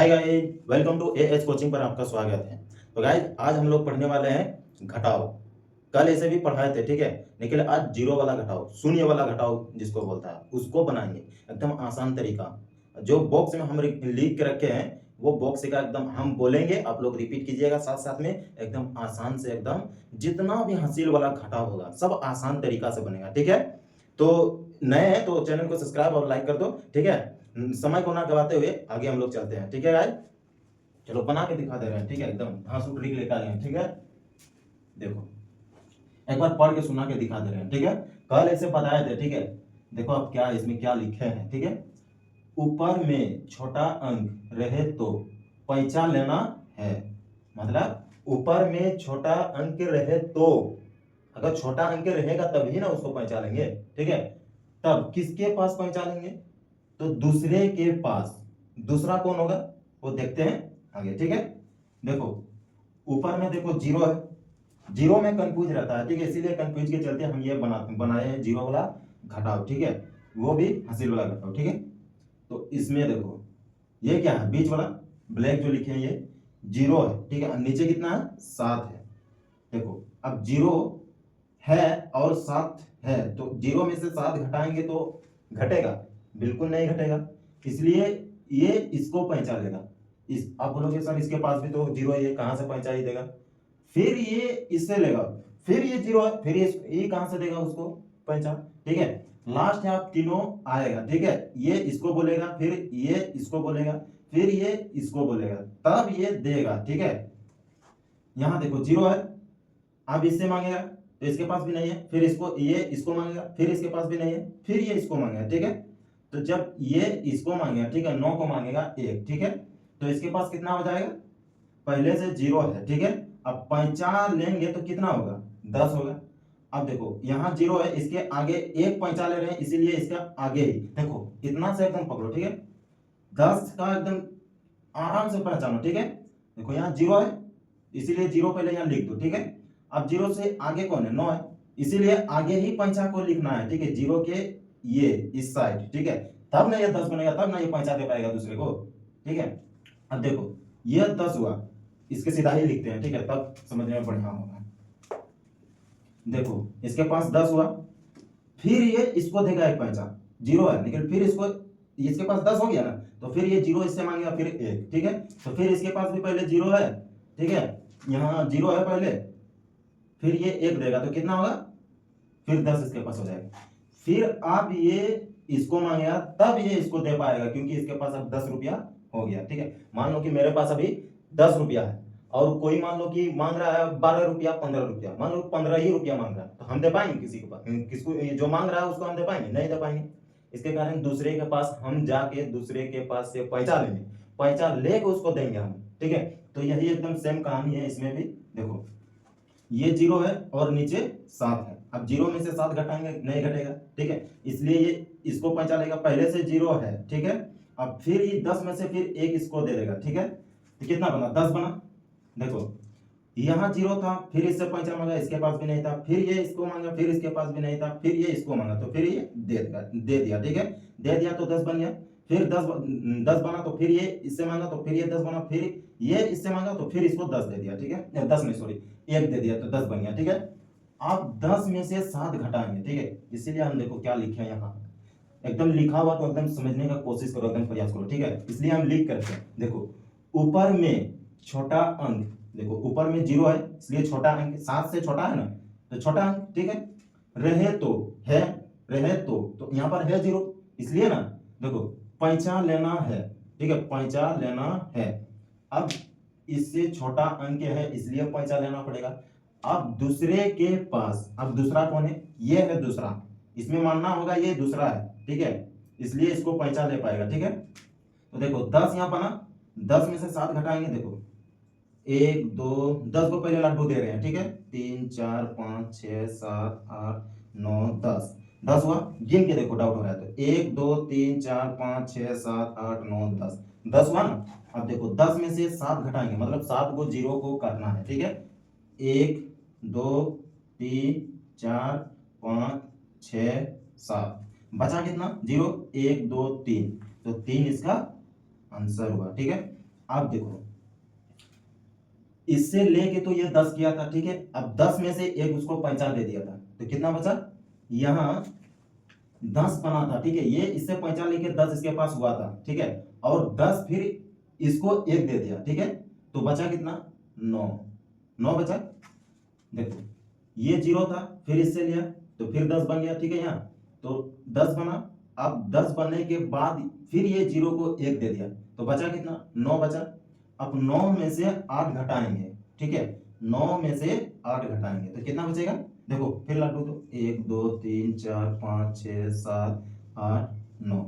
Hi guys, welcome to AH coaching पर आपका स्वागत है। तो गाइस आज हम लोग पढ़ने वाले हैं घटाओ। कल ऐसे भी पढ़ाए थे, ठीक है, लेकिन आज जीरो वाला घटाओ, शून्य वाला घटाओ जिसको बोलता है उसको बनाएंगे एकदम आसान तरीका। जो बॉक्स में हम लिख के रखे हैं वो बॉक्स का एकदम हम बोलेंगे, आप लोग रिपीट कीजिएगा साथ साथ में, एकदम आसान से एकदम जितना भी हासिल वाला घटाओ होगा सब आसान तरीका से बनेगा, ठीक है। तो नए हैं तो चैनल को सब्सक्राइब और लाइक कर दो, ठीक है। समय को ना गवाते हुए आगे हम लोग चलते हैं, ठीक है गाइस। चलो बना के दिखा दे रहे हैं, ठीक है, एकदम घास ट्रिक लेकर आए हैं, ठीक है। देखो एक बार पढ़ के सुना के दिखा दे रहे हैं, ठीक है। कल ऐसे बताए थे, ठीक है। देखो अब क्या इसमें क्या लिखे हैं, ठीक है। ऊपर में छोटा अंक रहे तो पैंचा लेना है। मतलब ऊपर में छोटा अंक रहे तो, अगर छोटा अंक रहेगा तभी ना उसको पैंचा लेंगे, ठीक है। तब किसके पास पैंचा लेंगे? तो दूसरे के पास। दूसरा कौन होगा वो देखते हैं आगे, ठीक है। देखो ऊपर में देखो जीरो है, जीरो में कंफ्यूज रहता है, ठीक है, इसीलिए कंफ्यूज के चलते हम ये बनाए हैं जीरो वाला घटाओ, ठीक है। वो भी हासिल वाला घटाओ, ठीक है। तो इसमें देखो ये क्या है, बीच वाला ब्लैक जो लिखे हैं ये जीरो है, ठीक है। नीचे कितना है, 7 है। देखो अब जीरो है और 7 है, तो जीरो में से 7 घटाएंगे तो घटेगा? बिल्कुल नहीं घटेगा, इसलिए ये इसको पहुंचा लेगा। इस आप बोलोगे सर इसके पास भी तो जीरो है, ये कहां से पहुंचा ही देगा? फिर ये इससे लेगा, फिर ये जीरो है, फिर ये कहां से देगा उसको पहुंचा, ठीक है। लास्ट है आप तीनों आएगा, ठीक है। ये इसको बोलेगा, फिर ये इसको बोलेगा, फिर ये इसको बोलेगा, तब ये देगा, ठीक है। यहां देखो जीरो है, अब इससे मांगेगा तो इसके पास भी नहीं है, फिर इसको ये इसको मांगेगा, फिर इसके पास भी नहीं है, फिर ये इसको मांगेगा, ठीक है। तो जब ये इसको मांगेगा, ठीक है, 9 को मांगेगा 1, ठीक है, तो इसके पास कितना हो जाएगा? पहले से जीरो है, ठीक है। अब पैंचा लेंगे तो कितना होगा? 10 होगा। अब देखो यहाँ जीरो है, इसके आगे एक पैंचा ले रहे हैं, इसीलिए इसका आगे ही देखो इतना से एकदम पकड़ो, ठीक है। 10 का एकदम आराम से पहचानो, ठीक है। देखो यहाँ जीरो है, इसीलिए जीरो पहले यहाँ लिख दो, ठीक है। अब जीरो से आगे कौन है? 9 है, इसीलिए आगे ही पंचा को लिखना है, ठीक है, जीरो के ये इस साइड, ठीक है। तब ना ये 10 बनेगा, तब ना ये पंचा दे पाएगा दूसरे को, ठीक है। अब देखो ये 10 हुआ, इसके सीधा ही लिखते हैं, ठीक है, तब समझने में बढ़िया होगा। देखो इसके पास 10 हुआ, फिर ये इसको देगा एक पंचा, जीरो है लेकिन फिर इसको, इसके पास 10 हो गया ना, तो फिर ये जीरो इससे मांगेगा, फिर 1, ठीक है। तो फिर इसके पास भी पहले जीरो है, ठीक है, यहाँ जीरो है पहले, फिर ये 1 देगा तो कितना होगा? फिर 10 इसके पास हो जाएगा। फिर आप ये इसको मांगेगा तब ये इसको दे पाएगा, क्योंकि इसके पास अब 10 रुपया हो गया, ठीक है। मान लो कि मेरे पास अभी 10 रुपया है और कोई मान लो कि मांग रहा है 12 रुपया, 15 रुपया, मान लो 15 ही रुपया मांग रहा है, तो हम दे पाएंगे किसी के पास? किसको जो मांग रहा है उसको हम दे पाएंगे? नहीं दे पाएंगे। इसके कारण दूसरे के पास हम जाके दूसरे के पास से पैसा लेंगे, पैसा लेके उसको देंगे हम, ठीक है। तो यही एकदम सेम कहानी है इसमें भी। देखो ये जीरो है और नीचे 7 है, अब जीरो में से 7 घटाएंगे, नहीं घटेगा, ठीक है, इसलिए ये इसको पहुंचा लेगा, पहले से जीरो है, ठीक है। अब फिर ये 10 में से फिर एक इसको दे देगा, ठीक है, तो कितना बना? 10 बना। देखो यहाँ जीरो था, फिर इससे पैंचा मांगा, इसके पास भी नहीं था, फिर ये इसको मांगा, फिर इसके पास भी नहीं था, फिर ये इसको मांगा, तो फिर ये दे दिया, ठीक है। दे दिया तो 10 बन गया, फिर 10 बना, तो फिर ये इससे मांगा तो फिर ये 10 बना, फिर ये इससे मांगा तो फिर इसको 10 दे दिया, ठीक है, 10 नहीं सॉरी 1 दे दिया तो 10 बन गया, ठीक है। आप 10 में से 7 घटाएंगे, ठीक है, इसीलिए हम देखो क्या लिखे हैं यहाँ, एकदम लिखा हुआ तो एकदम समझने का कोशिश करो, एकदम प्रयास करो, ठीक है, इसलिए हम लिख करते हैं। देखो ऊपर में छोटा अंक, देखो ऊपर में जीरो है इसलिए छोटा अंक, 7 से छोटा है ना, तो छोटा अंक, ठीक है। रहे तो है, रहे तो यहाँ पर है जीरो, इसलिए ना देखो पैंचा लेना है, ठीक है, पैंचा लेना है। अब इससे छोटा अंक है इसलिए पैंचा लेना पड़ेगा। अब दूसरे के पास, अब दूसरा कौन है? ये है दूसरा, इसमें मानना होगा ये दूसरा है, ठीक है, इसलिए इसको पैंचा ले पाएगा, ठीक है। तो देखो 10 यहाँ बना, 10 में से 7 घटाएंगे, देखो 1 2 10 को पहले लड्डू दे रहे हैं, ठीक है, 3 4 5 6 7 8 9 10, 10 हुआ, गिन के देखो, डाउट हो रहा है तो 1 2 3 4 5 6 7 8 9 10, 10 हुआ ना। अब देखो 10 में से 7 घटाएंगे, मतलब 7 को जीरो को करना है, ठीक है। 1 2 3 4 5 6 7, बचा कितना? जीरो, 1 2 3, तो 3 इसका आंसर हुआ, ठीक है। आप देखो इससे लेके तो ये 10 किया था, ठीक है। अब 10 में से एक उसको 50 दे दिया था, तो कितना बचा? यहाँ 10 बना था, ठीक है। ये इससे 50 लेके 10 इसके पास हुआ था, ठीक है। और 10 फिर इसको एक दे दिया, ठीक है। तो बचा कितना? 9। 9 बचा। देखो ये 0 था, फिर इससे लिया तो फिर 10 बन गया, ठीक है। यहाँ तो 10 बना। अब 10 बनने के बाद फिर ये 0 को 1 दे दिया, तो बचा कितना? 9 बचा। अब 9 में से 8 घटाएंगे, ठीक है। 9 में से 8 घटाएंगे तो कितना बचेगा? देखो फिर लड्डू तो 1 2 3 4 5 6 7 8 9।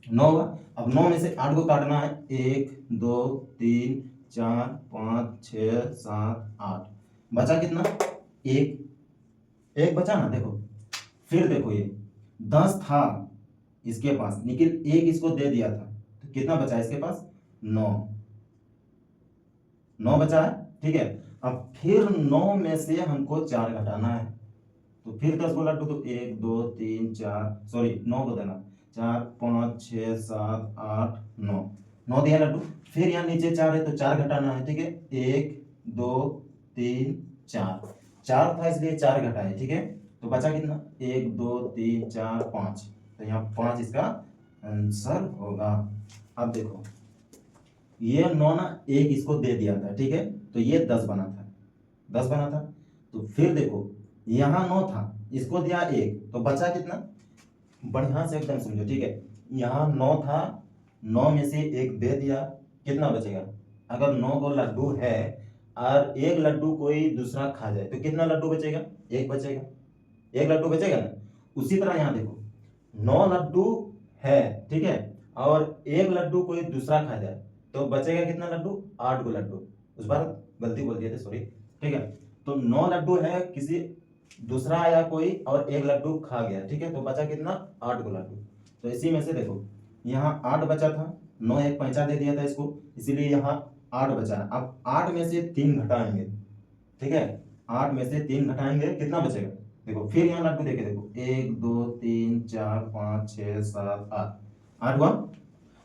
9 हुआ। अब 9 में से 8 को काटना है, 1 2 3 4 5 6 7 8। बचा कितना? 1। 1 बचा ना, देखो। फिर देखो ये 10 था इसके पास, लेकिन 1 इसको दे दिया था, तो कितना बचा इसके पास? 9। 9 बचा है, ठीक है। अब फिर 9 में से हमको 4 घटाना है, तो फिर 10 को लड्डू तो 1 2 3 4, सॉरी 9 को देना, 4 5 6 7 8 9। 9 दिया लड्डू। फिर यहाँ नीचे 4 है तो 4 घटाना है, ठीक है। 1 2 3 4। 4 था इसलिए 4 घटाए, ठीक है। तो बचा कितना? 1 2 3 4 5, तो यहाँ 5 इसका आंसर होगा। अब देखो ये 9 ना 1 इसको दे दिया था, ठीक है। तो ये 10 बना था, 10 बना था। तो फिर देखो यहाँ 9 था, इसको दिया 1, तो बचा कितना? बढ़िया से एकदम समझो, ठीक है। यहाँ 9 था, 9 में से 1 दे दिया, कितना बचेगा? अगर 9 को लड्डू है और एक लड्डू कोई दूसरा खा जाए तो कितना लड्डू बचेगा? 1 बचेगा। 1 लड्डू बचेगा ना। उसी तरह यहाँ देखो 9 लड्डू है, ठीक है, और 1 लड्डू कोई दूसरा खा जाए तो बचेगा कितना लड्डू? 8 को लड्डू। उस बार गलती बोल दिए थे, सॉरी, ठीक है। तो 9 लड्डू है, किसी दूसरा आया कोई और 1 लड्डू खा गया, ठीक है। तो बचा कितना? 8 को लड्डू। तो इसी में से देखो यहाँ 8 बचा था, 9 एक 50 दे दिया था इसको, इसीलिए यहाँ 8 बचा है। अब 8 में से 3 घटाएंगे, ठीक है। 8 में से 3 घटाएंगे, कितना बचेगा? देखो फिर यहाँ लड्डू देखे, देखो 1 2 3 4 5 6 7 8, 8 हुआ।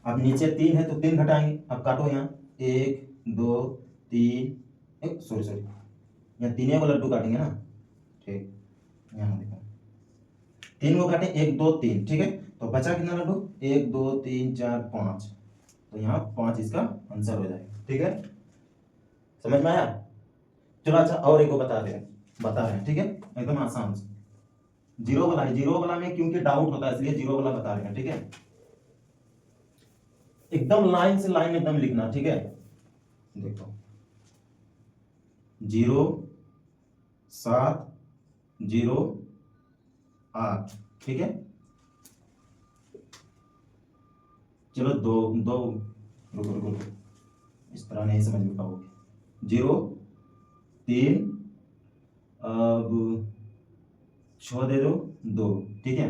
अब नीचे 3 है तो 3 घटाएंगे, अब काटो यहाँ 1 2 3, सॉरी सॉरी, यहाँ 3 को लड्डू काटेंगे ना, ठीक। यहाँ देखो 3 को काटे, 1 2 3, ठीक है। तो बचा कितना लड्डू? 1 2 3 4 5, तो यहाँ 5 इसका आंसर हो जाएगा, ठीक है। समझ में आया? चलो अच्छा और एक को बता रहे हैं, ठीक है, एकदम आसान से। जीरो वाला है, जीरो वाला में क्योंकि डाउट होता है इसलिए जीरो वाला बता रहे हैं, ठीक है। एकदम लाइन से लाइन एकदम लिखना, ठीक है। देखो 0 7 0 8, ठीक है। चलो दो दो, रुको रुको रुको, इस तरह नहीं समझ में पाओगे। 0 3, अब 6 दे दो 2, ठीक है।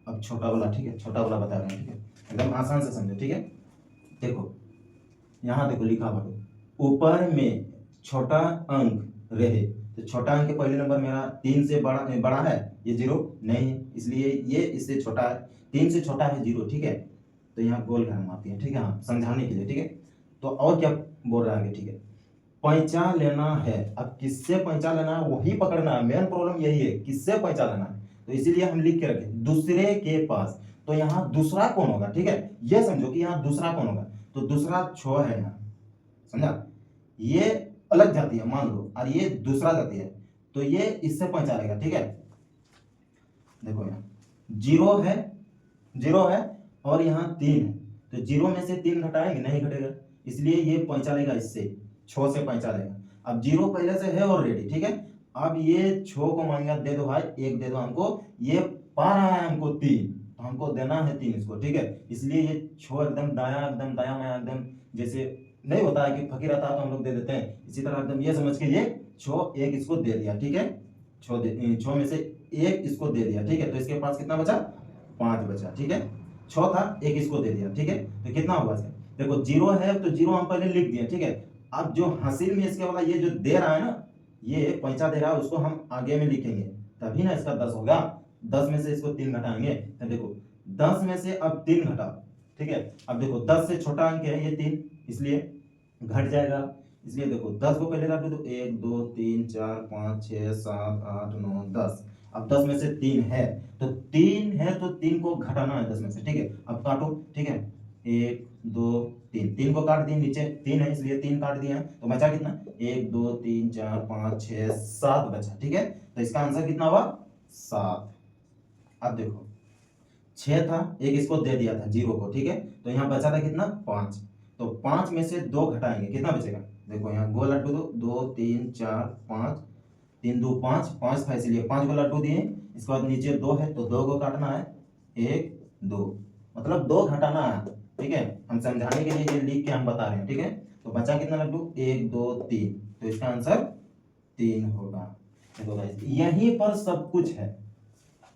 अब छोटा वाला, ठीक है, छोटा वाला बता रहे हैं, ठीक है, एकदम आसान से समझो, ठीक है। देखो यहाँ देखो लिखा हुआ है, ऊपर में छोटा अंक रहे, तो छोटा अंक के पहले नंबर मेरा 3 से बड़ा है, ये 0 नहीं है, इसलिए ये इससे छोटा है, 3 से छोटा है 0, ठीक है। तो यहाँ गोल घर आती है, ठीक है, हाँ समझाने के लिए, ठीक है। तो और क्या बोल रहा है, ठीक है, पैंचा लेना है। अब किससे पैंचा लेना है वही पकड़ना है, मेन प्रॉब्लम यही है, किससे पैंचा लेना है। तो इसीलिए हम लिख के रखे दूसरे के पास। तो यहाँ दूसरा कौन होगा, ठीक है, ये समझो कि यहाँ दूसरा कौन होगा। तो दूसरा 6 है यहाँ, समझा। ये अलग जाति है मान लो, और ये दूसरा जाति है, तो ये इससे पैंचा लेगा, ठीक है। देखो यहाँ 0 है, 0 है और यहाँ 3 है, तो 0 में से 3 घटाएंगे, नहीं घटेगा, इसलिए ये पैंचा लेगा इससे, 6 से पैंचा लेगा। अब 0 पहले से है ऑलरेडी, ठीक है। अब ये 6 को मांगेगा, दे दो भाई 1 दे दो हमको, ये पा रहा है हमको 3, तो हमको देना है 3 इसको, ठीक है। इसलिए ये 6 एकदम दाया माया एकदम, जैसे नहीं होता है कि फकीर आता है तो हम लोग दे देते हैं, इसी तरह एकदम ये समझ के ये 6 1 इसको दे दिया, ठीक है। 6 में से 1 इसको दे दिया, ठीक है। तो इसके पास कितना बचा? 5 बचा, ठीक है। 6 था, 1 इसको दे दिया, ठीक है। तो कितना हुआ इसका? देखो 0 है तो 0 हम पहले लिख दिए, ठीक है। अब जो हासिल में इसके वाला ये जो दे रहा है ना, ये पैंचा दे रहा है, उसको हम आगे में लिखेंगे, तभी ना इसका 10 होगा। 10 में से इसको 3 घटाएंगे, तो देखो 10 में से अब 3 घटाओ, ठीक है। अब देखो 10 से छोटा अंक है ये 3, इसलिए घट जाएगा। इसलिए देखो 10 को पहले काटो तो 1 2 3 4 5 6 7 8 9 10। अब 10 में से 3 है तो 3 है तो 3 को घटाना है 10 में से, ठीक है। अब काटो, ठीक है, 1 2 3, 3 को काट दिए, नीचे 3 है इसलिए 3 काट दिए हैं, तो बचा कितना, 1 2 3 4 5 6 7 बचा, ठीक है। तो इसका आंसर कितना हुआ, 7। अब देखो 6 था, एक इसको दे दिया था 0 को, ठीक है, तो यहाँ बचा था कितना, 5। तो 5 में से 2 घटाएंगे, कितना बचेगा, देखो यहाँ गोल लड्डू दो, 2 3 4 5, 3 2 5, 5 था इसलिए 5 को लड्डू दिए। इसके बाद नीचे 2 है तो 2 को काटना है, 1 2, मतलब 2 घटाना है, ठीक है। हम समझाने के लिए ये लिख के हम बता रहे हैं, ठीक है। तो बचा कितना लड्डू, 1 2 3, तो इसका आंसर 3 होगा। देखो गाइस यहीं पर सब कुछ है,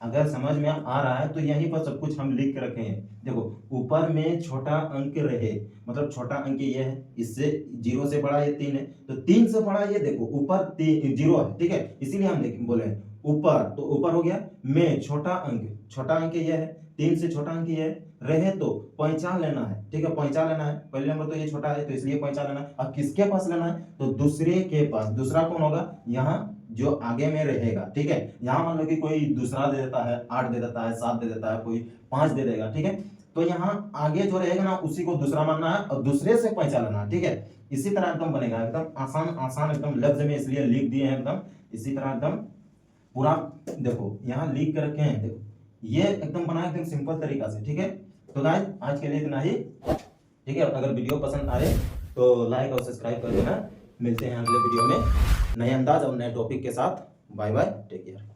अगर समझ में आ रहा है तो यहीं पर सब कुछ हम लिख के रखे हैं। देखो ऊपर में छोटा अंक रहे, मतलब छोटा अंक ये है, इससे 0 से बड़ा ये 3 है, तो 3 से बड़ा ये देखो ऊपर 0 है, ठीक है, इसीलिए हम बोले ऊपर, तो ऊपर हो गया में छोटा अंक ये है, 3 से छोटा अंक ये है, रहे तो पहचान लेना है, ठीक है, पहचान लेना है। पहले नंबर तो ये छोटा है तो इसलिए पहचान लेना है। अब किसके पास लेना है, तो दूसरे के पास। दूसरा कौन होगा, यहाँ जो आगे में रहेगा, ठीक है। यहाँ मान लो कि कोई दूसरा दे देता है 8 दे देता है 7 दे देता है, कोई 5 दे देगा, ठीक है। तो यहाँ आगे जो रहेगा ना उसी को दूसरा मानना है और दूसरे से पहचान लेना है, ठीक है। इसी तरह एकदम बनेगा, एकदम आसान आसान एकदम लफ्ज में इसलिए लिख दिए हैं एकदम इसी तरह एकदम पूरा। देखो यहाँ लिख के रखे हैं, देखो ये एकदम बना एकदम सिंपल तरीका से, ठीक है। तो गाइस आज के लिए इतना ही, ठीक है। अगर वीडियो पसंद आए तो लाइक और सब्सक्राइब कर देना। मिलते हैं अगले वीडियो में नए अंदाज और नए टॉपिक के साथ। Bye bye, take care.